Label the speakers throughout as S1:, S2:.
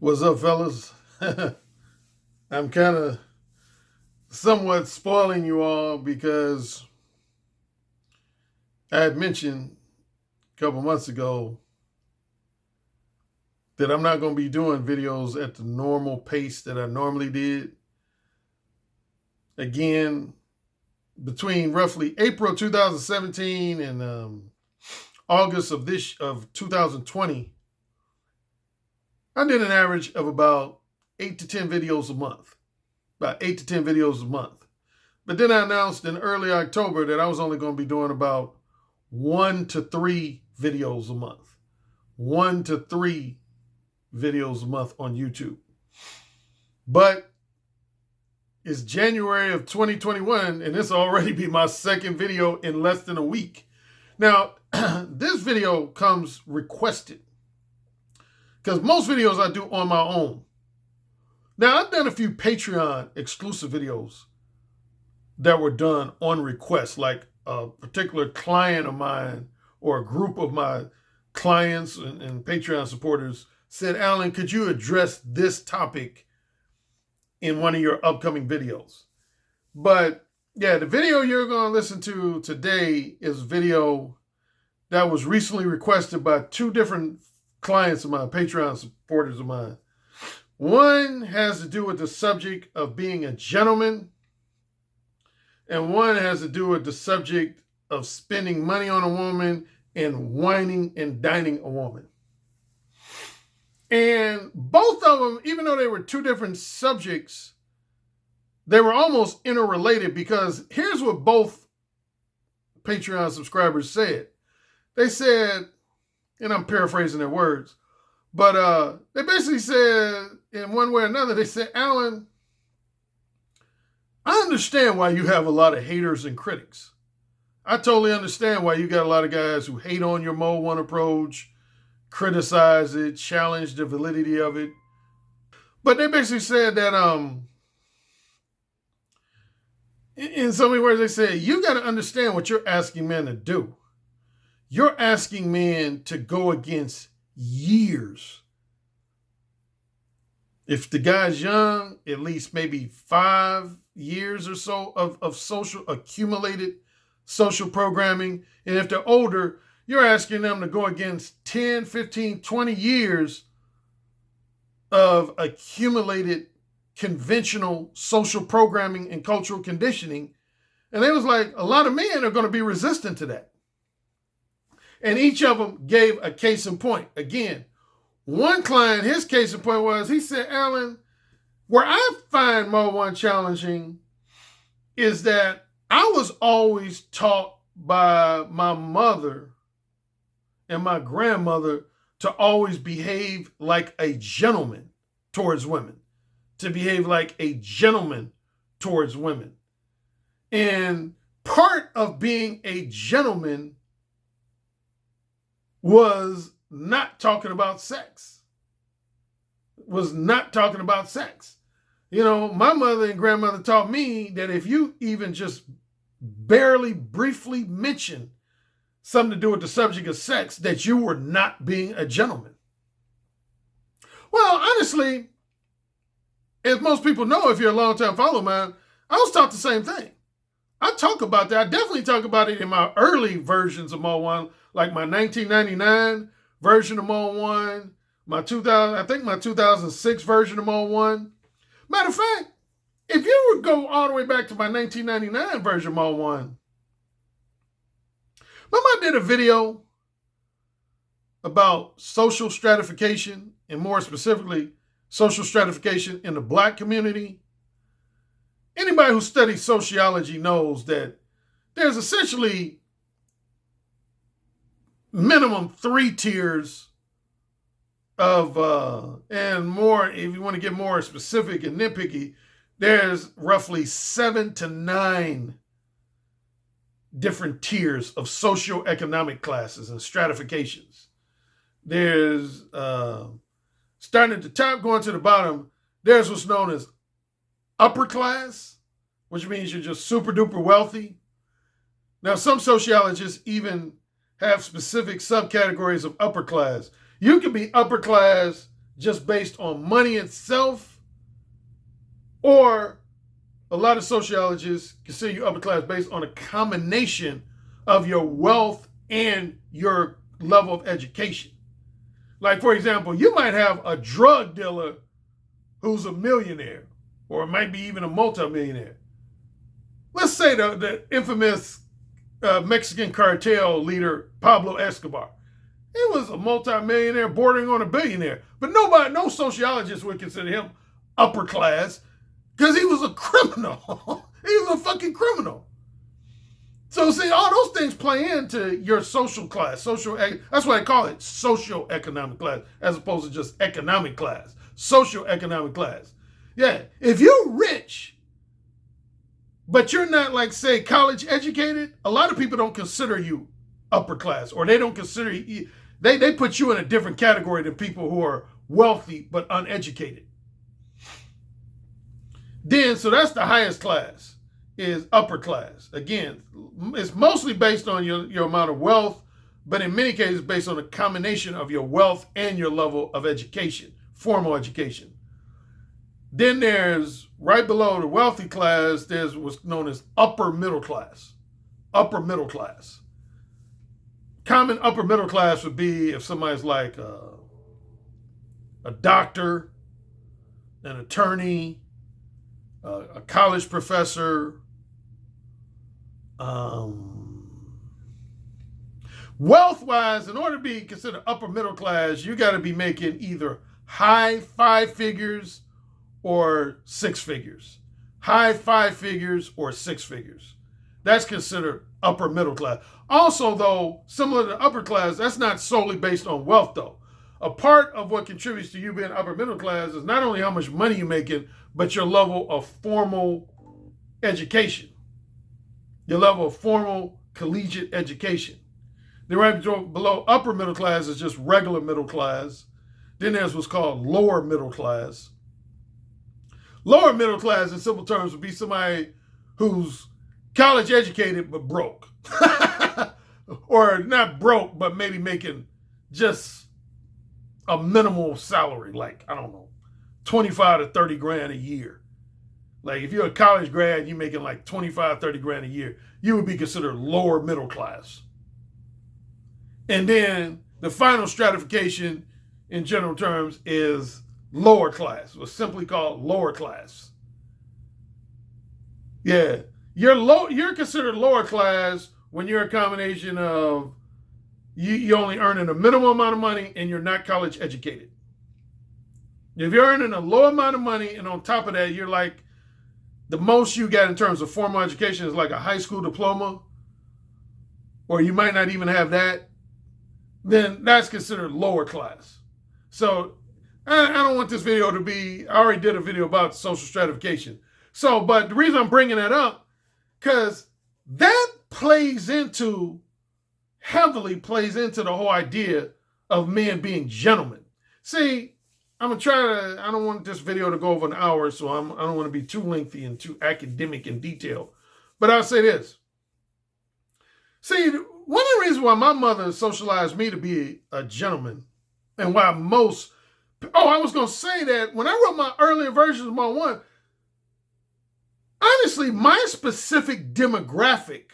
S1: What's up, fellas? I'm kind of somewhat spoiling you all because I had mentioned a couple months ago that I'm not going to be doing videos at the normal pace that I normally did. Again, between roughly April 2017 and August of 2020, I did an average of about 8 to 10 videos a month. About 8 to 10 videos a month. But then I announced in early October that I was only going to be doing about 1 to 3 videos a month. 1 to 3 videos a month on YouTube. But it's January of 2021, and this will already be my second video in less than a week. Now, this video comes requested because most videos I do on my own. Now, I've done a few Patreon exclusive videos that were done on request, like a particular client of mine or a group of my clients and Patreon supporters said, Alan, could you address this topic in one of your upcoming videos? But yeah, the video you're going to listen to today is a video that was recently requested by 2 different clients of mine, Patreon supporters of mine. One has to do with the subject of being a gentleman, and one has to do with the subject of spending money on a woman and whining and dining a woman. And both of them, even though they were 2 different subjects, they were almost interrelated, because here's what both Patreon subscribers said. They said, and I'm paraphrasing their words, but they basically said, in one way or another, they said, Alan, I understand why you have a lot of haters and critics. I totally understand why you got a lot of guys who hate on your Mode 1 approach, criticize it, challenge the validity of it. But they basically said that, in so many words, they said, you got to understand what you're asking men to do. You're asking men to go against years. If the guy's young, at least maybe 5 years or so of social accumulated social programming. And if they're older, you're asking them to go against 10, 15, 20 years of accumulated conventional social programming and cultural conditioning. And it was like, a lot of men are going to be resistant to that. And each of them gave a case in point. Again, one client, his case in point was, he said, Alan, where I find Mode 1 challenging is that I was always taught by my mother and my grandmother to always behave like a gentleman towards women, to behave like a gentleman towards women. And part of being a gentleman was not talking about sex. Was not talking about sex. You know, my mother and grandmother taught me that if you even just barely briefly mention something to do with the subject of sex, that you were not being a gentleman. Well, honestly, as most people know, if you're a long-time follower of mine, I was taught the same thing. I talk about that. I definitely talk about it in my early versions of Mode 1, like my 1999 version of Mode 1, my 2006 version of Mode 1. Matter of fact, if you would go all the way back to my 1999 version of Mode 1, remember I did a video about social stratification, and more specifically, social stratification in the Black community. Anybody who studies sociology knows that there's essentially minimum 3 tiers of, and more, if you want to get more specific and nitpicky, there's roughly 7 to 9 different tiers of socioeconomic classes and stratifications. There's, starting at the top, going to the bottom, there's what's known as upper class, which means you're just super duper wealthy. Now, some sociologists even have specific subcategories of upper class. You can be upper class just based on money itself, or a lot of sociologists consider you upper class based on a combination of your wealth and your level of education. Like, for example, you might have a drug dealer who's a millionaire, or it might be even a multimillionaire. Let's say the infamous Mexican cartel leader, Pablo Escobar. He was a multimillionaire bordering on a billionaire. But no sociologist would consider him upper class because he was a criminal. He was a fucking criminal. So see, all those things play into your social class. That's why I call it socio-economic class as opposed to just economic class. Socio-economic class. Yeah, if you're rich, but you're not, like, say, college educated, a lot of people don't consider you upper class, or they don't consider you, they put you in a different category than people who are wealthy but uneducated. Then, so that's the highest class, is upper class. Again, it's mostly based on your amount of wealth, but in many cases based on a combination of your wealth and your level of education, formal education. Then there's, right below the wealthy class, there's what's known as upper middle class. Upper middle class. Common upper middle class would be if somebody's like a doctor, an attorney, a college professor. Wealth-wise, in order to be considered upper middle class, you got to be making either high 5 figures or 6 figures. High 5 figures or 6 figures. That's considered upper middle class. Also, though, similar to upper class, that's not solely based on wealth, though. A part of what contributes to you being upper middle class is not only how much money you're making, but your level of formal education. Your level of formal collegiate education. Then right below upper middle class is just regular middle class. Then there's what's called lower middle class. Lower middle class, in simple terms, would be somebody who's college educated but broke. Or not broke, but maybe making just a minimal salary, like, I don't know, 25 to 30 grand a year. Like, if you're a college grad, you're making like 25, 30 grand a year, you would be considered lower middle class. And then the final stratification in general terms is lower class, what's simply called lower class. Yeah, you're considered lower class when you're a combination of you only earning a minimum amount of money and you're not college educated. If you're earning a low amount of money and on top of that, you're like, the most you get in terms of formal education is like a high school diploma, or you might not even have that, then that's considered lower class. So I don't want this video to be, I already did a video about social stratification. So, but the reason I'm bringing that up, because that heavily plays into the whole idea of men being gentlemen. See, I'm going to try to, I don't want this video to go over an hour, so I don't want to be too lengthy and too academic in detail. But I'll say this. See, one of the reasons why my mother socialized me to be a gentleman, and why I was going to say that when I wrote my earlier versions of Mo 1, honestly, my specific demographic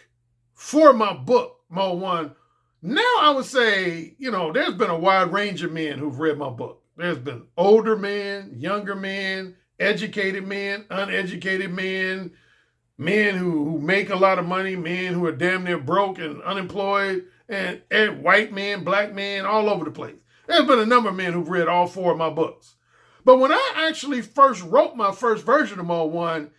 S1: for my book, Mo 1, now I would say, there's been a wide range of men who've read my book. There's been older men, younger men, educated men, uneducated men, men who make a lot of money, men who are damn near broke and unemployed, and white men, black men, all over the place. There's been a number of men who've read all 4 of my books. But when I actually first wrote my first version of Mo 1,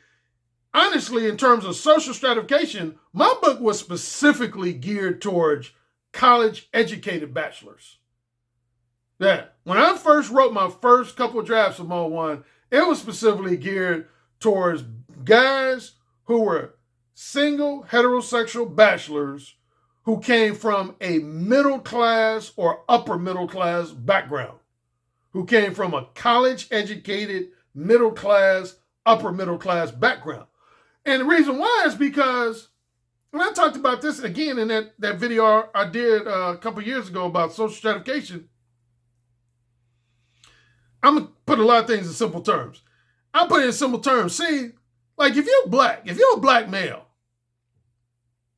S1: honestly, in terms of social stratification, my book was specifically geared towards college-educated bachelors. Yeah, when I first wrote my first couple of drafts of Mo 1, it was specifically geared towards guys who were single, heterosexual bachelors who came from a middle class or upper middle class background, who came from a college-educated, middle class, upper middle class background. And the reason why is because, and I talked about this again in that video I did a couple years ago about social stratification, I'm going to put a lot of things in simple terms. I'll put it in simple terms. See, like if you're a black male,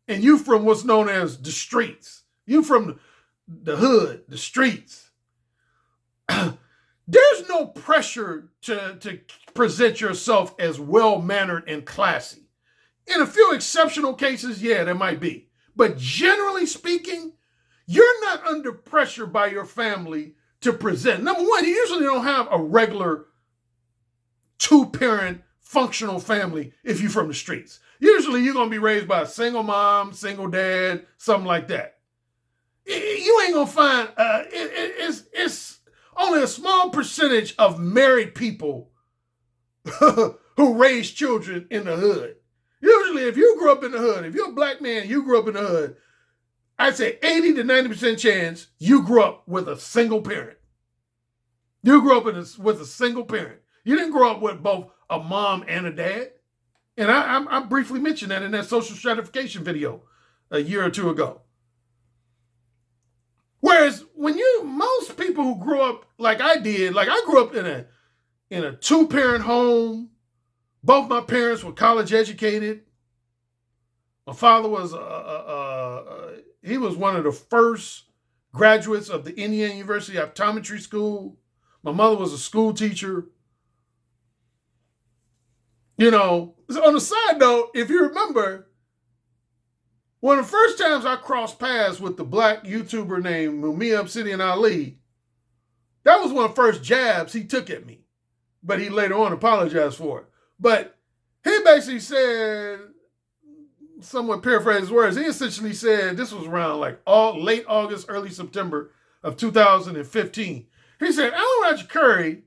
S1: and you from what's known as the streets, you from the hood, the streets, there's no pressure to present yourself as well-mannered and classy. In a few exceptional cases, yeah, there might be. But generally speaking, you're not under pressure by your family to present. Number one, you usually don't have a regular two-parent functional family if you're from the streets. Usually you're going to be raised by a single mom, single dad, something like that. You ain't going to find, it's only a small percentage of married people who raise children in the hood. Usually if you grew up in the hood, if you're a black man, you grew up in the hood, I'd say 80 to 90% chance you grew up with a single parent. You grew up with a single parent. You didn't grow up with both a mom and a dad. And I briefly mentioned that in that social stratification video a year or two ago. Whereas most people who grew up like I did, like I grew up in a two-parent home. Both my parents were college educated. My father was he was one of the first graduates of the Indiana University Optometry School. My mother was a school teacher. You know, on the side note, if you remember, one of the first times I crossed paths with the black YouTuber named Mumia Obsidian Ali, that was one of the first jabs he took at me. But he later on apologized for it. But he basically said, somewhat paraphrase his words, he essentially said, this was around like late August, early September of 2015. He said, Alan Roger Currie,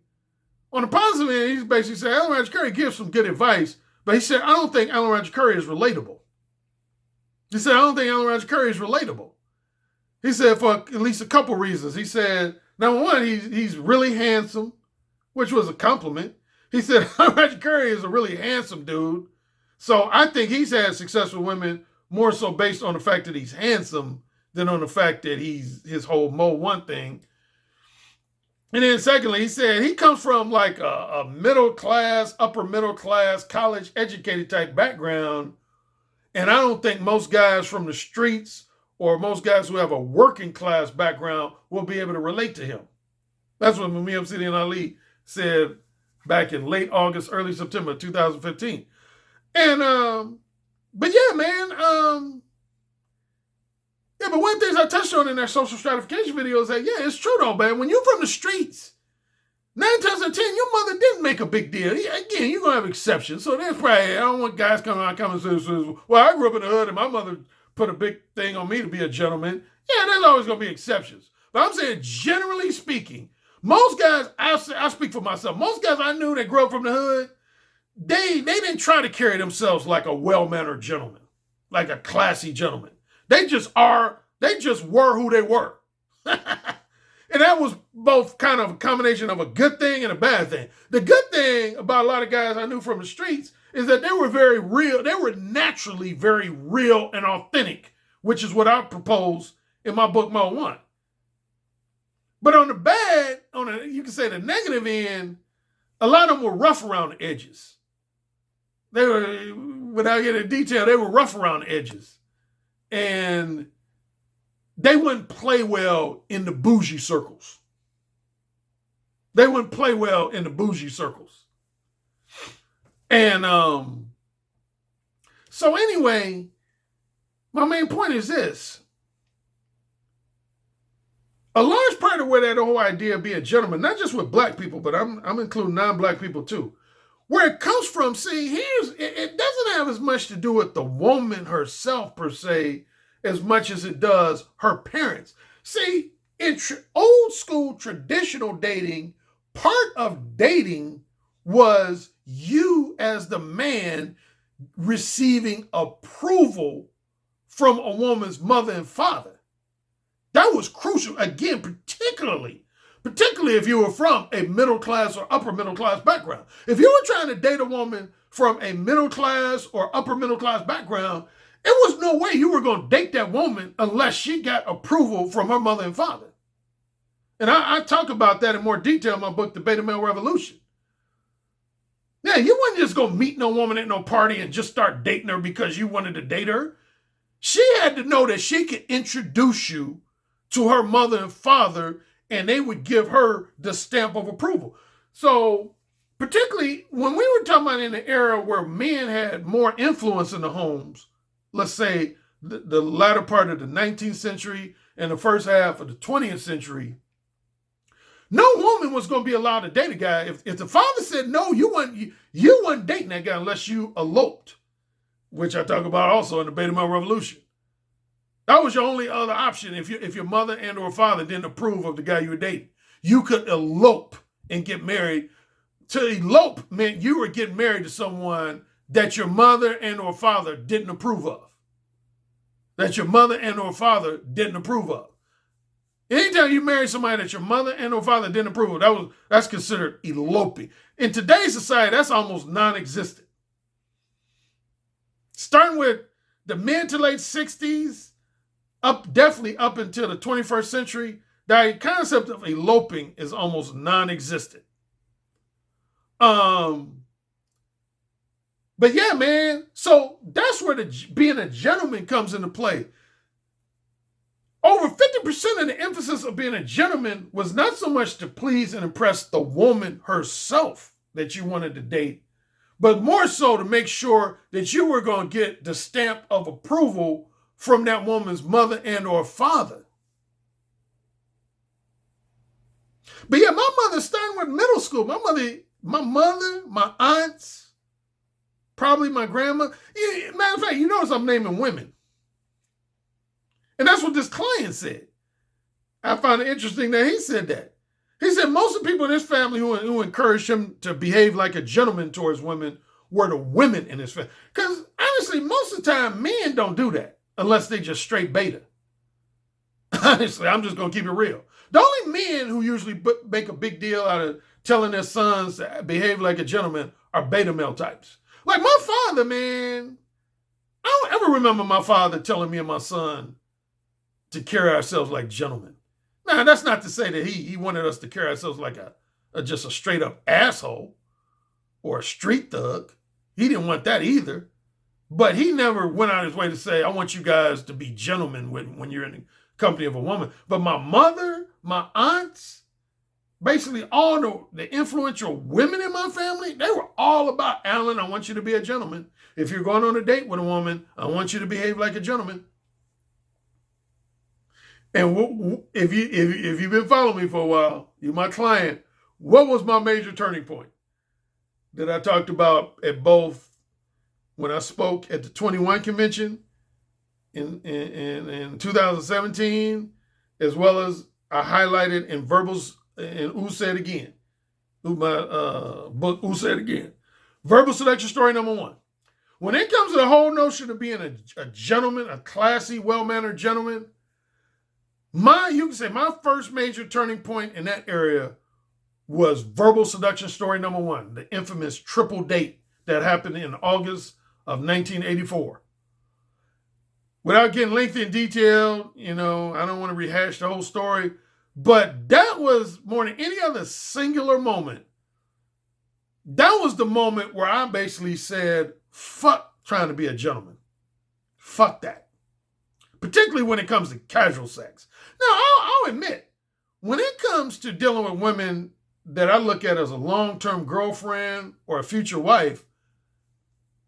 S1: on the positive end, he basically said, Alan Roger Currie gives some good advice, but he said, I don't think Alan Roger Currie is relatable. He said, I don't think Alan Roger Currie is relatable. He said, for at least a couple reasons. He said, number one, he's really handsome, which was a compliment. He said, Alan Roger Currie is a really handsome dude. So I think he's had success with women more so based on the fact that he's handsome than on the fact that his whole Mo 1 thing. And then secondly, he said he comes from like a middle class, upper middle class, college educated type background. And I don't think most guys from the streets or most guys who have a working class background will be able to relate to him. That's what Mumia Obsidian Ali said back in late August, early September 2015. And, but yeah, man, yeah, but one of the things I touched on in that social stratification video is that, yeah, it's true though, man. When you're from the streets, 9 times out of 10, your mother didn't make a big deal. Again, you're going to have exceptions. So there's probably, I don't want guys coming and saying, well, I grew up in the hood and my mother put a big thing on me to be a gentleman. Yeah, there's always going to be exceptions. But I'm saying, generally speaking, most guys, I speak for myself, most guys I knew that grew up from the hood, they didn't try to carry themselves like a well-mannered gentleman, like a classy gentleman. They just were who they were. And that was both kind of a combination of a good thing and a bad thing. The good thing about a lot of guys I knew from the streets is that they were very real. They were naturally very real and authentic, which is what I propose in my book, Mo 1. But on the bad, you can say the negative end, a lot of them were rough around the edges. They were, without getting into detail, they were rough around the edges. And they wouldn't play well in the bougie circles. They wouldn't play well in the bougie circles. And so anyway, my main point is this. A large part of where that whole idea of being a gentleman, not just with black people, but I'm including non-black people too, where it comes from, see, it doesn't have as much to do with the woman herself per se, as much as it does her parents. See, in old school traditional dating, part of dating was you as the man receiving approval from a woman's mother and father. That was crucial, again, particularly if you were from a middle class or upper middle class background. If you were trying to date a woman from a middle class or upper middle class background, there was no way you were going to date that woman unless she got approval from her mother and father. And I talk about that in more detail in my book, The Beta Male Revolution. Yeah, you wasn't just going to meet no woman at no party and just start dating her because you wanted to date her. She had to know that she could introduce you to her mother and father, and they would give her the stamp of approval. So, particularly when we were talking about in the era where men had more influence in the homes, let's say the latter part of the 19th century and the first half of the 20th century, no woman was going to be allowed to date a guy. If the father said no, you wasn't dating that guy unless you eloped, which I talk about also in the Beta Male Revolution. That was your only other option if your mother and or father didn't approve of the guy you were dating. You could elope and get married. To elope meant you were getting married to someone that your mother and or father didn't approve of. That your mother and or father didn't approve of. Anytime you marry somebody that your mother and or father didn't approve of, that's considered eloping. In today's society, that's almost non-existent. Starting with the mid to late 60s, definitely up until the 21st century, the concept of eloping is almost non-existent. But yeah, man, so that's where being a gentleman comes into play. Over 50% of the emphasis of being a gentleman was not so much to please and impress the woman herself that you wanted to date, but more so to make sure that you were going to get the stamp of approval from that woman's mother and or father. But yeah, my mother starting with middle school. My mother, my aunts, probably my grandma. Yeah, matter of fact, you notice I'm naming women. And that's what this client said. I found it interesting that he said that. He said most of the people in his family who encouraged him to behave like a gentleman towards women were the women in his family. Because honestly, most of the time, men don't do that unless they just straight beta. Honestly, I'm just going to keep it real. The only men who usually make a big deal out of telling their sons to behave like a gentleman are beta male types. Like my father, man, I don't ever remember my father telling me and my son to carry ourselves like gentlemen. Now, that's not to say that he wanted us to carry ourselves like just a straight up asshole or a street thug. He didn't want that either. But he never went out of his way to say, I want you guys to be gentlemen when you're in the company of a woman. But my mother, my aunts, basically all the influential women in my family, they were all about, Alan, I want you to be a gentleman. If you're going on a date with a woman, I want you to behave like a gentleman. And if you've been following me for a while, you're my client, what was my major turning point that I talked about at both when I spoke at the 21 convention in 2017, as well as I highlighted in Verbals and Who Said Again, my book, Who Said Again. Verbal seduction story number 1. When it comes to the whole notion of being a gentleman, a classy, well-mannered gentleman, you can say my first major turning point in that area was verbal seduction story number 1, the infamous triple date that happened in August of 1984. Without getting lengthy in detail, I don't want to rehash the whole story, but that was more than any other singular moment. That was the moment where I basically said, fuck trying to be a gentleman. Fuck that. Particularly when it comes to casual sex. Now, I'll admit, when it comes to dealing with women that I look at as a long-term girlfriend or a future wife,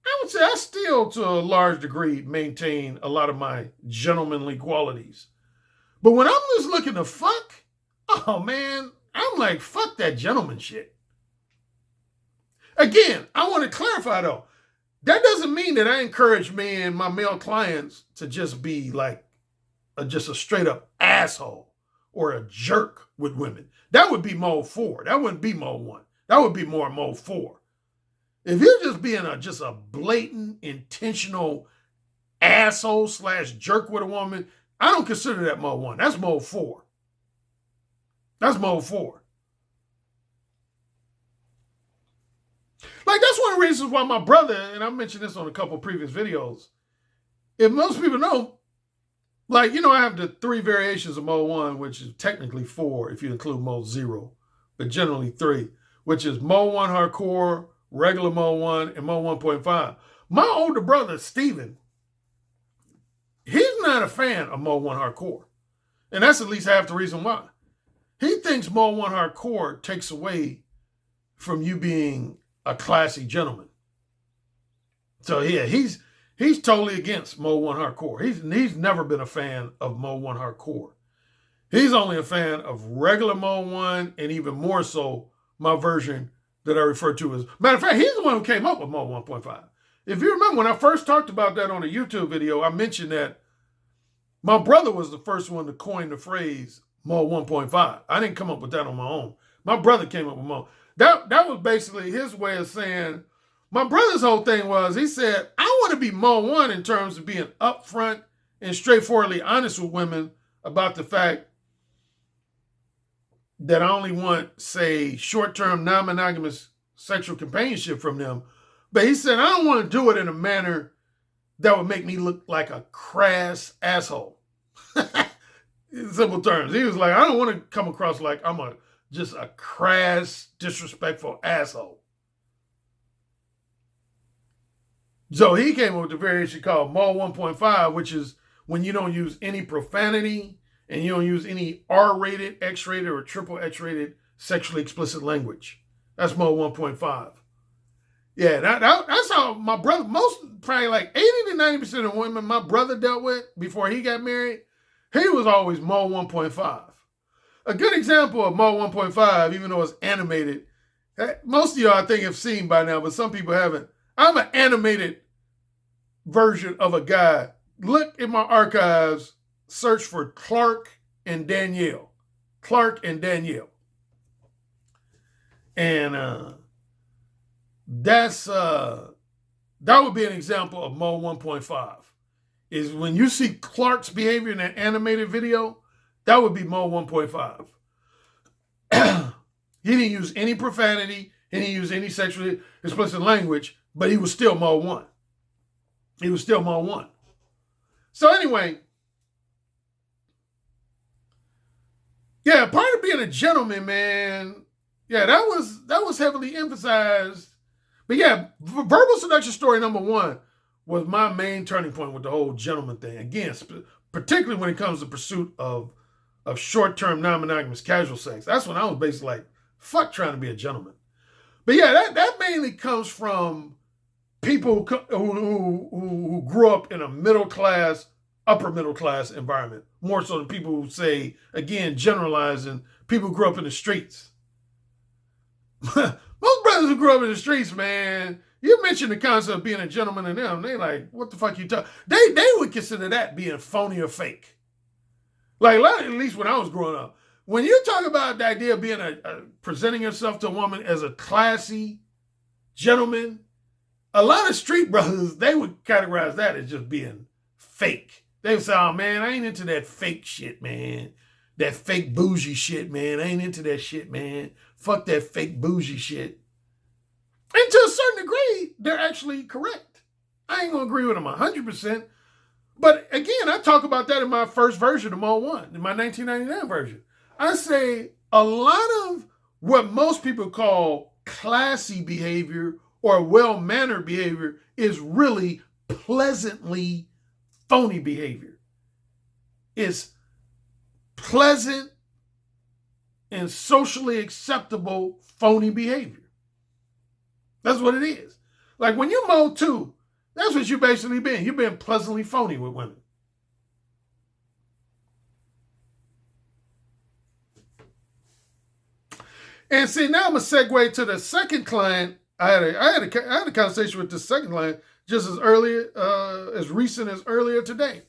S1: I would say I still, to a large degree, maintain a lot of my gentlemanly qualities. But when I'm just looking to fuck, oh man, I'm like, fuck that gentleman shit. Again, I want to clarify though, that doesn't mean that I encourage my male clients to just be like just a straight up asshole or a jerk with women. That would be mode 4. That wouldn't be mode 1. That would be more mode 4. If you're just being just a blatant, intentional asshole / jerk with a woman, I don't consider that mode 1. That's mode 4. That's mode 4. Like, that's one of the reasons why my brother, and I mentioned this on a couple of previous videos, if most people know, Like, I have the 3 variations of mode 1, which is technically 4 if you include mode 0, but generally 3, which is mode 1 hardcore, regular mode 1, and mode 1.5. My older brother, Steven, he's not a fan of mode 1 hardcore. And that's at least half the reason why. He thinks mode 1 hardcore takes away from you being a classy gentleman. So yeah, he's totally against mode 1 hardcore. He's never been a fan of mode 1 hardcore. He's only a fan of regular mode 1, and even more so my version that I refer to as. Matter of fact, he's the one who came up with mode 1.5. If you remember when I first talked about that on a YouTube video, I mentioned that my brother was the first one to coin the phrase mode 1.5. I didn't come up with that on my own. My brother came up with mode. That was basically his way of saying. My brother's whole thing was, he said, I want to be mode 1 in terms of being upfront and straightforwardly honest with women about the fact that I only want, say, short-term non-monogamous sexual companionship from them. But he said, I don't want to do it in a manner that would make me look like a crass asshole. In simple terms. He was like, I don't want to come across like I'm just a crass, disrespectful asshole. So he came up with the variation called mode 1.5, which is when you don't use any profanity and you don't use any R-rated, X-rated, or triple X-rated sexually explicit language. That's mode 1.5. Yeah, that's how my brother, probably like 80 to 90% of women my brother dealt with before he got married, he was always mode 1.5. A good example of mode 1.5, even though it's animated, most of y'all I think have seen by now, but some people haven't. I'm an animated version of a guy. Look in my archives, search for Clark and Danielle. Clark and Danielle. And that would be an example of mode 1.5. Is when you see Clark's behavior in an animated video, that would be mode 1.5. He didn't use any profanity, he didn't use any sexually explicit language, but he was still mode 1. He was still mode 1. So anyway, yeah, part of being a gentleman, man, yeah, that was heavily emphasized. But yeah, verbal seduction story number 1 was my main turning point with the whole gentleman thing. Again, particularly when it comes to pursuit of short-term non-monogamous casual sex. That's when I was basically like, fuck trying to be a gentleman. But yeah, that mainly comes from people who grew up in a middle-class, upper-middle-class environment. More so than people who say, again, generalizing, people who grew up in the streets. Most brothers who grew up in the streets, man, you mentioned the concept of being a gentleman and them, they like, what the fuck you talking? They would consider that being phony or fake. Like, at least when I was growing up. When you talk about the idea of being presenting yourself to a woman as a classy gentleman, a lot of street brothers, they would categorize that as just being fake. They would say, oh man, I ain't into that fake shit, man. That fake bougie shit, man. I ain't into that shit, man. Fuck that fake bougie shit. And to a certain degree, they're actually correct. I ain't gonna agree with them 100%. But again, I talk about that in my first version of Mode 1, in my 1999 version. I say a lot of what most people call classy behavior or well-mannered behavior is really pleasantly phony behavior. It's pleasant and socially acceptable phony behavior. That's what it is. Like when you Mode 2, that's what you basically been. You've been pleasantly phony with women. And see, now I'm going to segue to the second client. I had a conversation with the second client just as recent as earlier today.